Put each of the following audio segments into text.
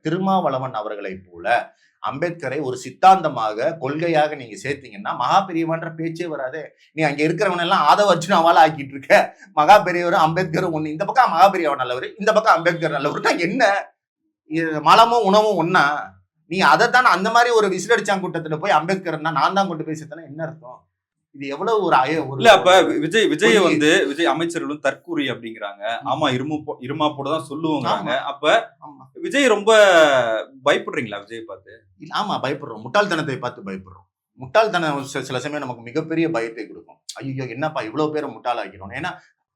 திருமாவளவன் அவர்களை போல அம்பேத்கரை ஒரு சித்தாந்தமாக கொள்கையாக நீங்க சேர்த்தீங்கன்னா மகா பெரியவன்ற பேச்சே வராது. நீ அங்க இருக்கிறவன் எல்லாம் ஆதவ அர்ஜுனாவால ஆக்கிட்டு இருக்க. மகா பெரியவரும் அம்பேத்கரும் ஒண்ணு. இந்த பக்கம் மகா பெரியவன் நல்லவர், இந்த பக்கம் அம்பேத்கர் நல்லவர்னா என்ன? மலமும் உணவும் ஒன்னா? நீ அதைத்தான் அந்த மாதிரி ஒரு விசிலடிச்சான் கூட்டத்துல போய் அம்பேத்கர்னா நான் தான் கொண்டு போய் சேர்த்தேன்னா என்ன அர்த்தம்? இது எவ்வளவு ஒரு இல்ல. அப்ப விஜய் வந்து விஜய் அமைச்சர்களும் தற்கூரி அப்படிங்கிறாங்க. ஆமா, இருமா போடதான் சொல்லுவாங்க. அப்ப விஜய் ரொம்ப பயப்படுறீங்களா விஜய் பார்த்து? ஆமா, பயப்படுறோம். முட்டாள்தனத்தை பார்த்து பயப்படுறோம். முட்டாள்தனம் சில சமயம் நமக்கு மிகப்பெரிய பயத்தை கொடுக்கும். ஐயோ என்னப்பா இவ்வளவு பேரை முட்டாளாக்கிறோம். ஏன்னா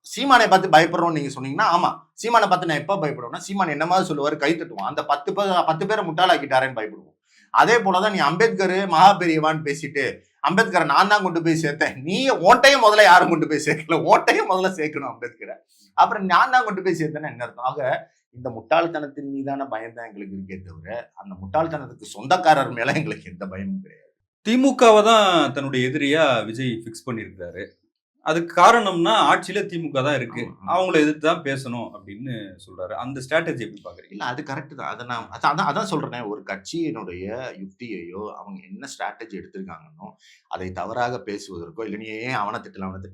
சீமானை பார்த்து பயப்படுறோம் நீங்க சொன்னீங்கன்னா, ஆமா, சீமானை பார்த்து நான் எப்ப பயப்படுவேன்னா, சீமான் என்ன மாதிரி சொல்லுவாரு, கை தட்டுவான். அந்த 10 பேரை முட்டாளாக்கிட்டாரேன்னு பயப்படுவோம். அதே போலதான் நீ அம்பேத்கர் மகா பெரியவான்னு பேசிட்டு அம்பேத்கரை நான் தான் கொண்டு போய் சேர்த்தேன். நீ ஓட்டையும் முதல்ல யாரும் கொண்டு போய் சேர்க்கல, ஓட்டையும் முதல்ல சேர்க்கணும் அம்பேத்கரை. அப்புறம் நான் தான் கொண்டு போய் சேர்த்தேன்னா என்ன அர்த்தம்? ஆக இந்த முட்டாள்தனத்தின் மீதான பயம் தான் எங்களுக்கு இருக்கே தவிர அந்த முட்டாள்தனத்துக்கு சொந்தக்காரர் மேல எங்களுக்கு எந்த பயமும் கிடையாது. திமுகவை தான் தன்னுடைய எதிரியா விஜய் பிக்ஸ் பண்ணியிருக்காரு. அதுக்கு காரணம்னா ஆட்சியில திமுக தான் இருக்கு, அவங்கள எதிர்த்து தான் பேசணும் அப்படின்னு சொல்றாரு. அந்த ஸ்ட்ராட்டஜி எப்படி பாக்குறீங்க? இல்ல, அது கரெக்ட் தான். அதை நான் அதான் சொல்றேன். ஒரு கட்சியினுடைய யுக்தியையோ அவங்க என்ன ஸ்ட்ராட்டஜி எடுத்திருக்காங்கன்னோ அதை தவறாக பேசுவதற்கோ இல்லை நீ ஏன் அவனை திட்டலாம் அவனை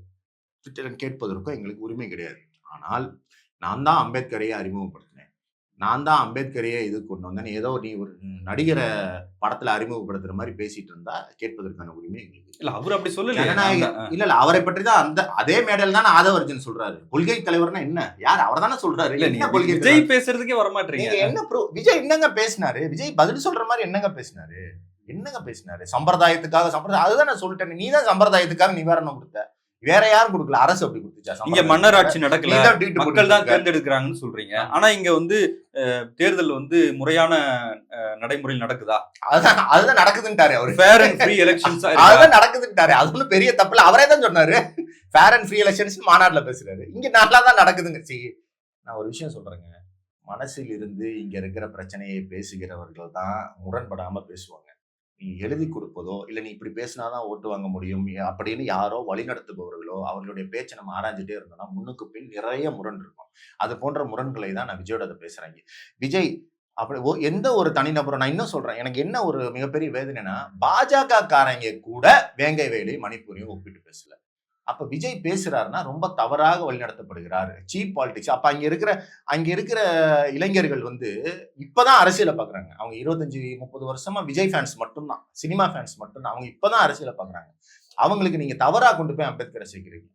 திட்டலன்னு கேட்பதற்கோ எங்களுக்கு உரிமை கிடையாது. ஆனால் நான் தான் அம்பேத்கரையே அறிமுகப்படுத்தினேன், நான் தான் அம்பேத்கரையே இது கொண்டு வந்தேன். ஏதோ நீ ஒரு நடிகரை படத்துல அறிமுகப்படுத்துற மாதிரி பேசிட்டு இருந்தா கேட்பதற்கான உரிமை எங்களுக்கு இல்ல. அவர் அப்படி சொல்லல. இல்ல அவரை பற்றி தான் அதே மேடையில் தான் ஆதவர்ஜன் சொல்றாரு. கொள்கை தலைவர்னா என்ன? யார்? அவர் தானே சொல்றாரு. என்ன கொள்கை? விஜய் பேசுறதுக்கே வரமாட்டீங்க. என்ன விஜய் என்னங்க பேசினாரு? விஜய் பதில் சொல்ற மாதிரி என்னங்க பேசினாரு? சம்பிரதாயத்துக்காக அதுதான் நான் சொல்லிட்டேன். நீ தான் சம்பிரதாயத்துக்காக நிவாரணம் கொடுத்த, வேற யாரும் கொடுக்கல. அரசு அப்படி கொடுத்துச்சா? இங்க மன்னர் ஆட்சி நடக்கல, மக்கள் தான் தேர்ந்தெடுக்கிறாங்கன்னு சொல்றீங்க. ஆனா இங்க வந்து தேர்தல் வந்து முறையான நடைமுறையில் நடக்குதா? அதுதான் நடக்குதுன்ட்டாரு அவரு. ஃபேர் அண்ட் ஃப்ரீ எலெக்ஷன்ஸ் அதுதான் நடக்குதுன்ட்டாரு. அது ஒன்றும் பெரிய தப்புல, அவரே தான் சொன்னாரு. ஃபேர் அண்ட் ஃப்ரீ எலெக்ஷன்ஸ் மாநாடுல பேசுறாரு. இங்க நல்லா தான் நடக்குதுங்க. நான் ஒரு விஷயம் சொல்றேங்க, மனசில் இருந்து இங்க இருக்கிற பிரச்சனையை பேசுகிறவர்கள் தான் முரண்படாம பேசுவாங்க. நீ எழுதி கொடுப்பதோ இல்ல நீ இப்படி பேசினாதான் ஓட்டு வாங்க முடியும் அப்படின்னு யாரோ வழிநடத்துபவர்களோ அவர்களுடைய பேச்சை நம்ம ஆராய்ஞ்சிட்டே இருந்தோம்னா முன்னுக்கு பின் நிறைய முரண் இருக்கும். அது போன்ற முரண்களை தான் நான் விஜயோட பேசுறேன். விஜய் அப்படி எந்த ஒரு தனிநபரும், நான் இன்னும் சொல்றேன், எனக்கு என்ன ஒரு மிகப்பெரிய வேதனைனா பாஜக காரங்க கூட வேங்கை வேலு மணிப்பூரையும் ஒப்பிட்டு பேசல. அப்ப விஜய் பேசுறாருன்னா ரொம்ப தவறாக வழிநடத்தப்படுகிறார். Cheap politics. அப்ப அங்க இருக்கிற இளைஞர்கள் வந்து இப்பதான் அரசியலை பாக்குறாங்க. அவங்க 25-30 வருஷமா விஜய் ஃபேன்ஸ் மட்டும்தான், சினிமா ஃபேன்ஸ் மட்டும்தான். அவங்க இப்பதான் அரசியலை பாக்குறாங்க. அவங்களுக்கு நீங்க தவறா கொண்டு போய் அம்பேத்கரை சேர்க்கிறீங்க.